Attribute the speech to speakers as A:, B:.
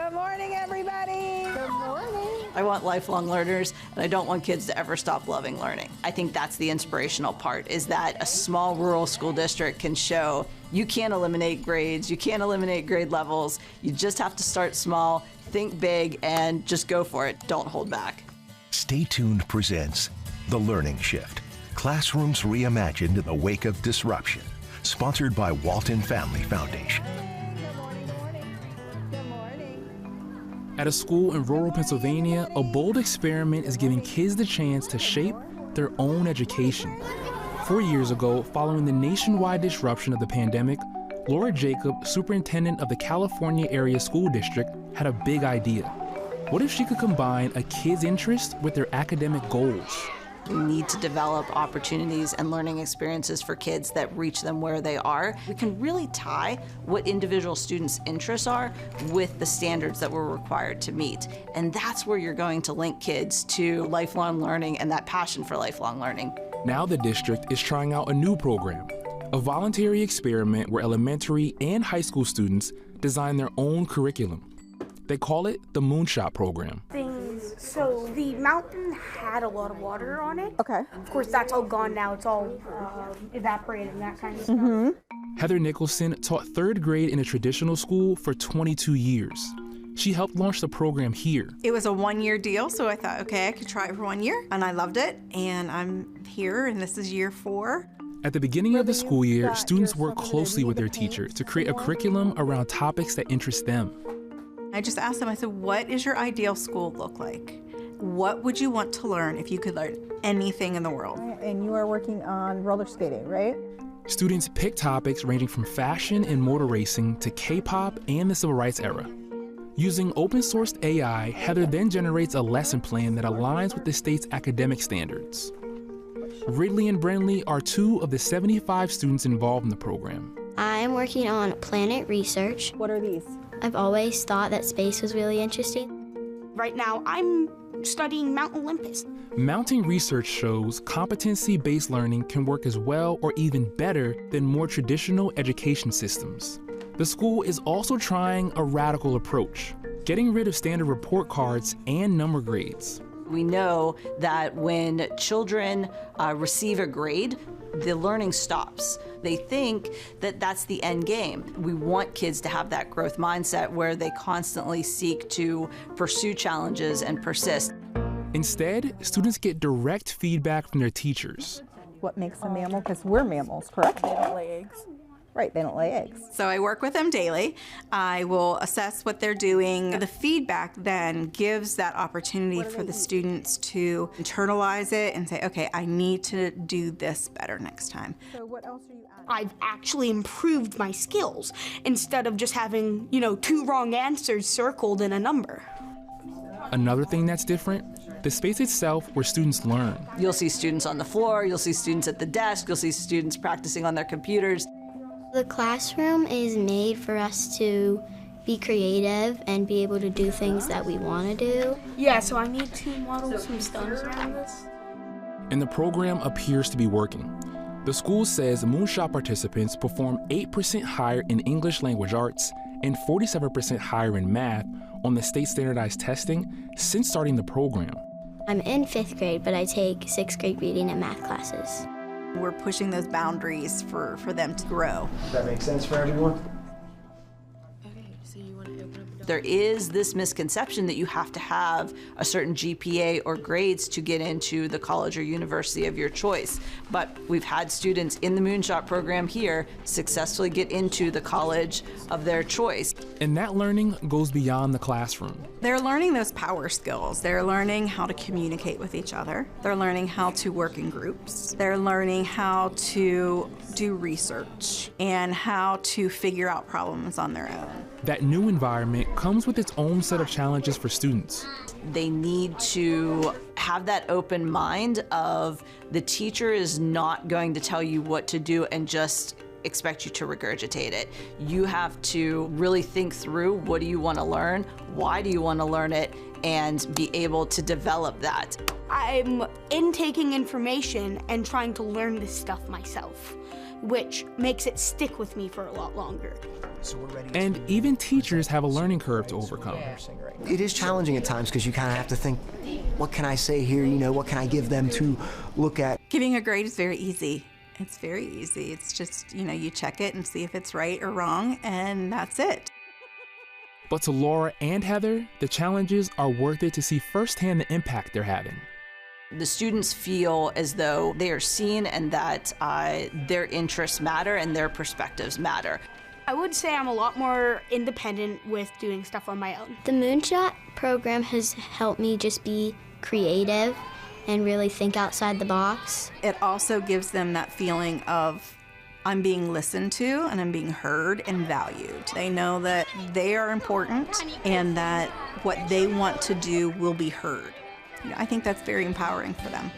A: Good morning, everybody. Good morning.
B: I want lifelong learners, and I don't want kids to ever stop loving learning. I think that's the inspirational part, is that a small rural school district can show you can't eliminate grades, you can't eliminate grade levels, you just have to start small, think big, and just go for it. Don't hold back.
C: Stay Tuned presents The Learning Shift, Classrooms Reimagined in the Wake of Disruption, sponsored by Walton Family Foundation.
D: At a school in rural Pennsylvania, a bold experiment is giving kids the chance to shape their own education. 4 years ago, following the nationwide disruption of the pandemic, Laura Jacob, superintendent of the California Area School District, had a big idea. What if she could combine a kid's interest with their academic goals?
B: We need to develop opportunities and learning experiences for kids that reach them where they are. We can really tie what individual students' interests are with the standards that we're required to meet. And that's where you're going to link kids to lifelong learning and that passion for lifelong learning.
D: Now the district is trying out a new program, a voluntary experiment where elementary and high school students design their own curriculum. They call it the Moonshot program.
E: So the mountain had a lot of water on it.
A: Okay.
E: Of course, that's all gone now. It's all evaporated and that kind of stuff.
D: Heather Nicholson taught third grade in a traditional school for 22 years. She helped launch the program here.
F: It was a one-year deal, so I thought, okay, I could try it for 1 year, and I loved it, and I'm here, and this is year 4.
D: At the beginning of the school year, students work closely with their teacher to create a curriculum around topics that interest them.
F: I just asked them, I said, what does your ideal school look like? What would you want to learn if you could learn anything in the world?
A: And you are working on roller skating, right?
D: Students pick topics ranging from fashion and motor racing to K-pop and the civil rights era. Using open-sourced AI, Heather then generates a lesson plan that aligns with the state's academic standards. Ridley and Brenley are 2 of the 75 students involved in the program.
G: I'm working on planet research.
A: What are these?
G: I've always thought that space was really interesting.
E: Right now, I'm studying Mount Olympus.
D: Mounting research shows competency-based learning can work as well or even better than more traditional education systems. The school is also trying a radical approach, getting rid of standard report cards and number grades.
B: We know that when children receive a grade, the learning stops. They think that that's the end game. We want kids to have that growth mindset where they constantly seek to pursue challenges and persist.
D: Instead, students get direct feedback from their teachers.
A: What makes a mammal? Because we're mammals, correct? They don't lay eggs. Right, they don't lay eggs.
F: So I work with them daily. I will assess what they're doing. The feedback then gives that opportunity for the students to internalize it and say, okay, I need to do this better next time.
A: So what else are you adding?
E: I've actually improved my skills instead of just having, 2 wrong answers circled in a number.
D: Another thing that's different, the space itself where students learn.
B: You'll see students on the floor, you'll see students at the desk, you'll see students practicing on their computers.
G: The classroom is made for us to be creative and be able to do things that we want to do.
E: Yeah, so I need to model some stones around this.
D: And the program appears to be working. The school says Moonshot participants perform 8% higher in English language arts and 47% higher in math on the state standardized testing since starting the program.
G: I'm in 5th grade, but I take 6th grade reading and math classes.
F: We're pushing those boundaries for them to grow.
H: Does that make sense for everyone?
B: There is this misconception that you have to have a certain GPA or grades to get into the college or university of your choice. But we've had students in the Moonshot program here successfully get into the college of their choice.
D: And that learning goes beyond the classroom.
F: They're learning those power skills. They're learning how to communicate with each other. They're learning how to work in groups. They're learning how to do research and how to figure out problems on their own.
D: That new environment comes with its own set of challenges for students.
B: They need to have that open mind of the teacher is not going to tell you what to do and just expect you to regurgitate it. You have to really think through, what do you want to learn? Why do you want to learn it? And be able to develop that.
E: I'm intaking information and trying to learn this stuff myself. which makes it stick with me for a lot longer.
D: And even teachers have a learning curve to overcome.
H: It is challenging at times because you kind of have to think, what can I say here? You know, what can I give them to look at?
F: Giving a grade is very easy. It's very easy. It's just, you know, you check it and see if it's right or wrong, and that's it.
D: But to Laura and Heather, the challenges are worth it to see firsthand the impact they're having.
B: The students feel as though they are seen and that their interests matter and their perspectives matter.
E: I would say I'm a lot more independent with doing stuff on my own.
G: The Moonshot program has helped me just be creative and really think outside the box.
F: It also gives them that feeling of I'm being listened to and I'm being heard and valued. They know that they are important and that what they want to do will be heard. I think that's very empowering for them.